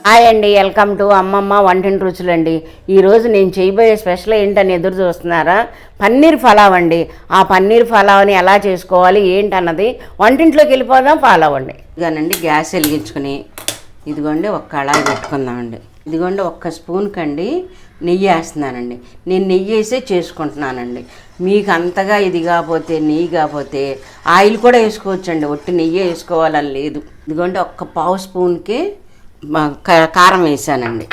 Hi అండి, welcome to అమ్మమ్మ వంటింటి రుచులు అండి. ఈరోజు నేను చేయబోయే స్పెషల్ ఏంటని ఎదురు చూస్తున్నారా? పన్నీర్ పలావ్ అండి. ఆ పన్నీర్ పలావ్ని ఎలా చేసుకోవాలి ఏంటన్నది వంటింట్లోకి వెళ్ళిపోదాం, ఫాలో అవ్వండి. ఇదిగోనండి, గ్యాస్ వెలిగించుకుని ఇదిగోండి ఒక కళాయి పెట్టుకుందామండి. ఇదిగోండి ఒక్క స్పూన్ కండి నెయ్యి వేస్తున్నానండి. నేను నెయ్యి వేసే చేసుకుంటున్నానండి. మీకు అంతగా ఇది కాకపోతే నెయ్యి కాకపోతే ఆయిల్ కూడా వేసుకోవచ్చండి, ఒట్టి నెయ్యి వేసుకోవాలని లేదు. ఇదిగోండి ఒక్క పావు స్పూన్కి కారం వేసానండి.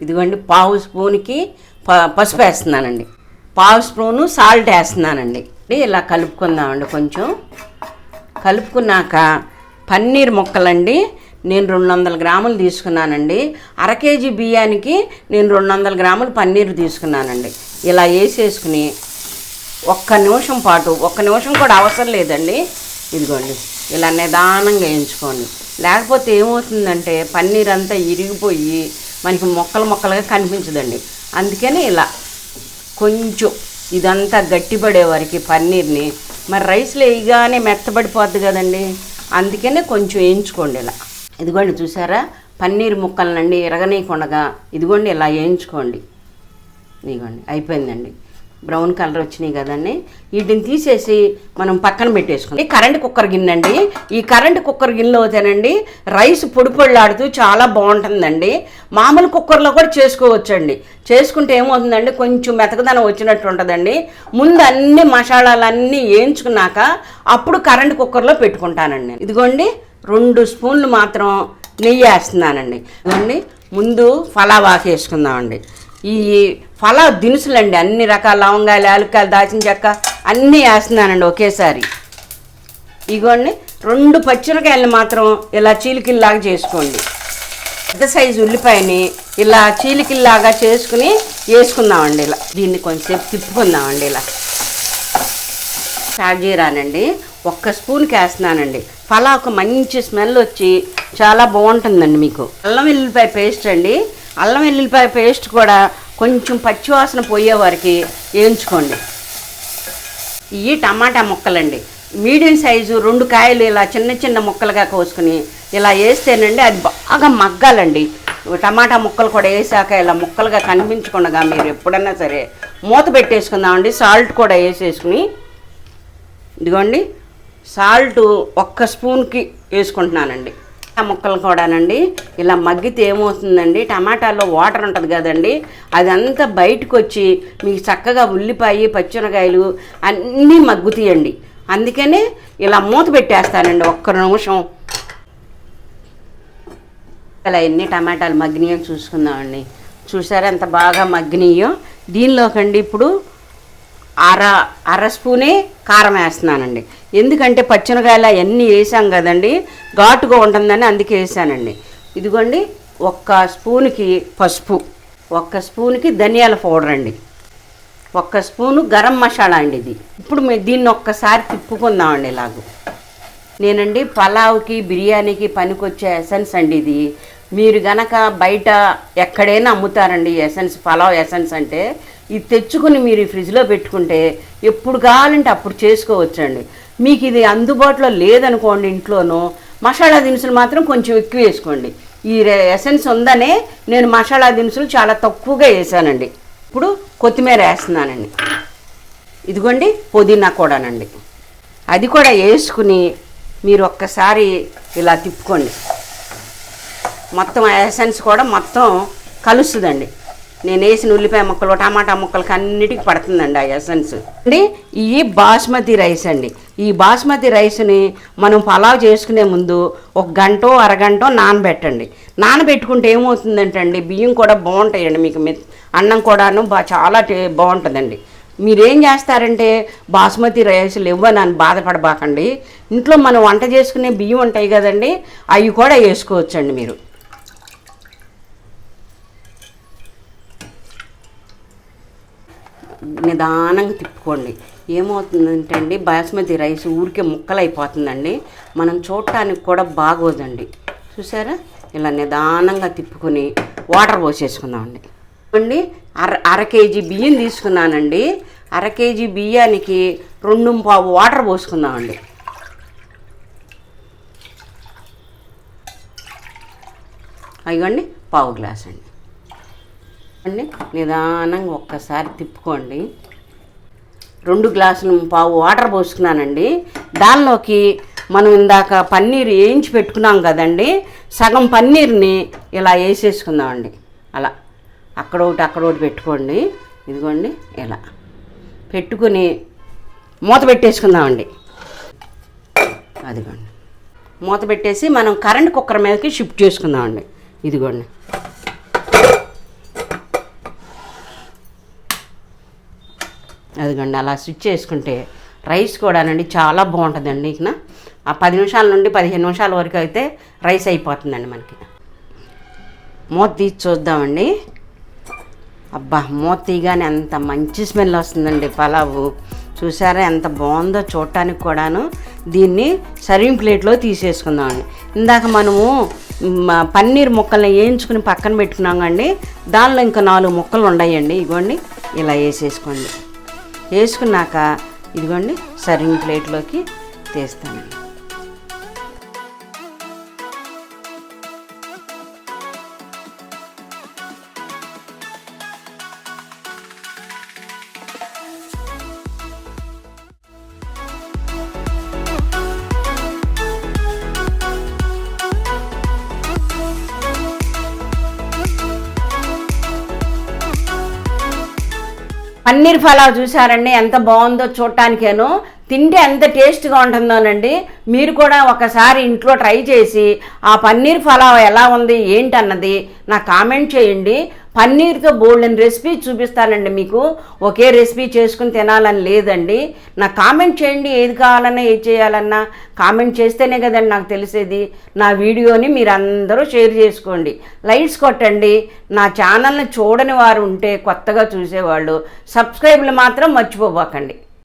ఇదిగోండి పావు స్పూన్కి పసుపు వేస్తున్నానండి. పావు స్పూను సాల్ట్ వేస్తున్నానండి. ఇలా కలుపుకుందామండి. కొంచెం కలుపుకున్నాక పన్నీర్ ముక్కలండి నేను 200 గ్రాములు తీసుకున్నానండి. అర కేజీ బియ్యానికి నేను 200 గ్రాములు పన్నీర్ తీసుకున్నానండి. ఇలా వేసేసుకుని ఒక్క నిమిషం పాటు, ఒక్క నిమిషం కూడా అవసరం లేదండి. ఇదిగోండి ఇలా నిదానంగా వేయించుకోండి. లేకపోతే ఏమవుతుందంటే పన్నీర్ అంతా ఇరిగిపోయి మనకి మొక్కలుగా కనిపించదండి. అందుకని ఇలా కొంచెం ఇదంతా గట్టిపడే వరకు పన్నీర్ని, మరి రైస్లో వేయగానే మెత్తబడిపోద్ది కదండి, అందుకనే కొంచెం వేయించుకోండి. ఇలా ఇదిగోండి చూసారా, పన్నీర్ ముక్కలనండి ఇరగనీయకుండా ఇదిగోండి ఇలా వేయించుకోండి. ఇదిగోండి అయిపోయిందండి. బ్రౌన్ కలర్ వచ్చినాయి కదండి. వీటిని తీసేసి మనం పక్కన పెట్టేసుకోండి. కరెంట్ కుక్కర్ గిన్నె అండి. ఈ కరెంట్ కుక్కర్ గిన్నెలో అవుతానండి రైస్ పొడి పొడిలాడుతూ చాలా బాగుంటుందండి. మామూలు కుక్కర్లో కూడా చేసుకోవచ్చండి. చేసుకుంటే ఏమవుతుందండి, కొంచెం మెతకదనం వచ్చినట్టు ఉంటుందండి. ముందు అన్ని మసాలాలన్నీ వేయించుకున్నాక అప్పుడు కరెంట్ కుక్కర్లో పెట్టుకుంటానండి. ఇదిగోండి 2 స్పూన్లు మాత్రం నెయ్యి వేస్తున్నానండి. ఇదిగోండి ముందు పలావ్ ఆకు వేసుకుందామండి. ఈ పలావ్ దినుసులండి అన్ని రకాల లవంగాయలు, యాలక్కాయలు, దాచిన చెక్క అన్నీ వేస్తున్నానండి ఒకేసారి. ఇగోండి 2 పచ్చిమిరకాయలు మాత్రం ఇలా చీలికల్లాగా చేసుకోండి. పెద్ద సైజు ఉల్లిపాయని ఇలా చీలికల్లాగా చేసుకుని వేసుకుందామండి. ఇలా దీన్ని కొంచెంసేపు తిప్పుకుందామండి. ఇలా షాజీరానండి ఒక్క స్పూన్కి వేస్తున్నానండి. పలావ్కు మంచి స్మెల్ వచ్చి చాలా బాగుంటుందండి. మీకు అల్లం వెల్లుల్లిపాయ పేస్ట్ అండి. అల్లం వెల్లుల్లిపాయ పేస్ట్ కూడా కొంచెం పచ్చివాసన పోయే వరకు వేయించుకోండి. ఇవి టమాటా ముక్కలండి. మీడియం సైజు 2 కాయలు ఇలా చిన్న చిన్న ముక్కలుగా కోసుకుని ఇలా వేస్తేనండి అది బాగా మగ్గాలండి. టమాటా ముక్కలు కూడా వేసాక ఇలా ముక్కలుగా కనిపించకుండా మీరు ఎప్పుడన్నా సరే మూత పెట్టేసుకుందామండి. సాల్ట్ కూడా వేసేసుకుని ఇదిగోండి సాల్ట్ 1 స్పూన్కి వేసుకుంటున్నానండి. ఆ ముక్కలు కూడానండి ఇలా మగ్గితే ఏమవుతుందండి, టమాటాలో వాటర్ ఉంటుంది కదండి, అదంతా బయటకు వచ్చి మీకు చక్కగా ఉల్లిపాయ, పచ్చిమిరకాయలు అన్నీ మగ్గుతాయండి. అందుకనే ఇలా మూత పెట్టేస్తానండి 1 నిమిషం. ఇలా ఎన్ని టమాటాలు మగ్గినాయో చూసుకుందామండి. చూసారా ఎంత బాగా మగ్గినాయో. దీనిలోకండి ఇప్పుడు అర స్పూనే కారం వేస్తున్నానండి. ఎందుకంటే పచ్చిమిరకాయలు అవన్నీ వేసాం కదండి, ఘాటుగా ఉంటుందని అందుకే వేసానండి. ఇదిగోండి 1 స్పూన్కి పసుపు, 1 స్పూన్కి ధనియాల పౌడర్ అండి, 1 స్పూను గరం మసాలా అండి ఇది. ఇప్పుడు మేము దీన్ని ఒక్కసారి తిప్పుకుందామండి. ఇలాగూ నేనండి పలావ్కి, బిర్యానీకి పనికొచ్చే ఎసెన్స్ అండి ఇది. మీరు గనక బయట ఎక్కడైనా అమ్ముతారండి ఎసెన్స్, పలావ్ ఎసెన్స్ అంటే ఇది తెచ్చుకుని మీరు ఫ్రిడ్జ్లో పెట్టుకుంటే ఎప్పుడు కావాలంటే అప్పుడు చేసుకోవచ్చండి. మీకు ఇది అందుబాటులో లేదనుకోండి ఇంట్లోనూ, మసాలా దినుసులు మాత్రం కొంచెం ఎక్కువ వేసుకోండి. ఈ ఎసెన్స్ ఉందనే నేను మసాలా దినుసులు చాలా తక్కువగా వేసానండి. ఇప్పుడు కొత్తిమీర వేస్తున్నానండి. ఇదిగోండి పుదీనా కూడానండి, అది కూడా వేసుకుని మీరు ఒక్కసారి ఇలా తిప్పుకోండి. మొత్తం ఎసెన్స్ కూడా మొత్తం కలుస్తుందండి. నేను వేసిన ఉల్లిపాయ ముక్కలు, టమాటా ముక్కలకి అన్నిటికీ పడుతుందండి ఆ ఎసెన్స్ అండి. ఇవి బాస్మతి రైస్ అండి. ఈ బాస్మతి రైస్ని మనం పలావ్ చేసుకునే ముందు 1 గంట, అరగంట నానబెట్టండి. నానబెట్టుకుంటే ఏమవుతుందంటే అండి బియ్యం కూడా బాగుంటాయండి. మీకు అన్నం కూడాను చాలా బాగుంటుందండి. మీరేం చేస్తారంటే బాస్మతి రైస్లు ఇవ్వనని బాధపడబాకండి. ఇంట్లో మనం వంట చేసుకునే బియ్యం ఉంటాయి కదండి, అవి కూడా వేసుకోవచ్చండి. మీరు నిదానంగా తిప్పుకోండి. ఏమవుతుందంటే అండి బాస్మతి రైస్ ఊరికే ముక్కలు అయిపోతుందండి, మనం చూడటానికి కూడా బాగోదండి. చూసారా, ఇలా నిదానంగా తిప్పుకొని వాటర్ పోసేసుకుందామండి. అండి అర కేజీ బియ్యం తీసుకున్నానండి. అర కేజీ బియ్యానికి 2 వాటర్ పోసుకుందామండి. అయ్యండి పావు గ్లాస్ అండి నిదానంగా ఒక్కసారి తిప్పుకోండి. 2 గ్లాసులు పావు వాటర్ పోసుకున్నానండి. దానిలోకి మనం ఇందాక పన్నీర్ వేయించి పెట్టుకున్నాం కదండి, సగం పన్నీర్ని ఇలా వేసేసుకుందామండి. అలా అక్కడొకటి పెట్టుకోండి. ఇదిగోండి ఇలా పెట్టుకుని మూత పెట్టేసుకుందామండి. అదిగోండి మూత పెట్టేసి మనం కరెంట్ కుక్కర్ మీదకి షిఫ్ట్ చేసుకుందామండి. ఇదిగోండి అదిగోండి అలా స్విచ్ చేసుకుంటే రైస్ కూడానండి చాలా బాగుంటుందండి. ఇక ఆ 10 నిమిషాల నుండి 15 నిమిషాల వరకు అయితే రైస్ అయిపోతుందండి మనకి. మూత తీసి చూద్దామండి. అబ్బా మూత తీయగానే ఎంత మంచి స్మెల్ వస్తుందండి పలావు. చూసారా ఎంత బాగుందో చూడటానికి కూడాను. దీన్ని సర్వింగ్ ప్లేట్లో తీసేసుకుందామండి. ఇందాక మనము పన్నీర్ ముక్కల్ని వేయించుకుని పక్కన పెట్టుకున్నాం అండి, దానిలో ఇంకా 4 ముక్కలు ఉన్నాయండి. ఇదిగోండి ఇలా వేసేసుకోండి. వేసుకున్నాక ఇదిగోండి సర్వింగ్ ప్లేట్లోకి తీస్తానండి. పన్నీర్ పలావ్ చూసారండి ఎంత బాగుందో చూడటానికేను, తింటే ఎంత టేస్ట్గా ఉంటుందోనండి. మీరు కూడా ఒకసారి ఇంట్లో ట్రై చేసి ఆ పన్నీర్ పలావ్ ఎలా ఉంది ఏంటన్నది నాకు కామెంట్ చేయండి. పన్నీర్తో బోల్డెన్ రెసిపీ చూపిస్తానండి మీకు. ఒకే రెసిపీ చేసుకుని తినాలని లేదండి. నాకు కామెంట్ చేయండి, ఏది కావాలన్నా ఏది చేయాలన్నా కామెంట్ చేస్తేనే కదండి నాకు తెలిసేది. నా వీడియోని మీరు అందరూ షేర్ చేసుకోండి, లైక్స్ కొట్టండి. నా ఛానల్ని చూడని వారు ఉంటే కొత్తగా చూసేవాళ్ళు సబ్స్క్రైబ్లు మాత్రం మర్చిపోబాకండి.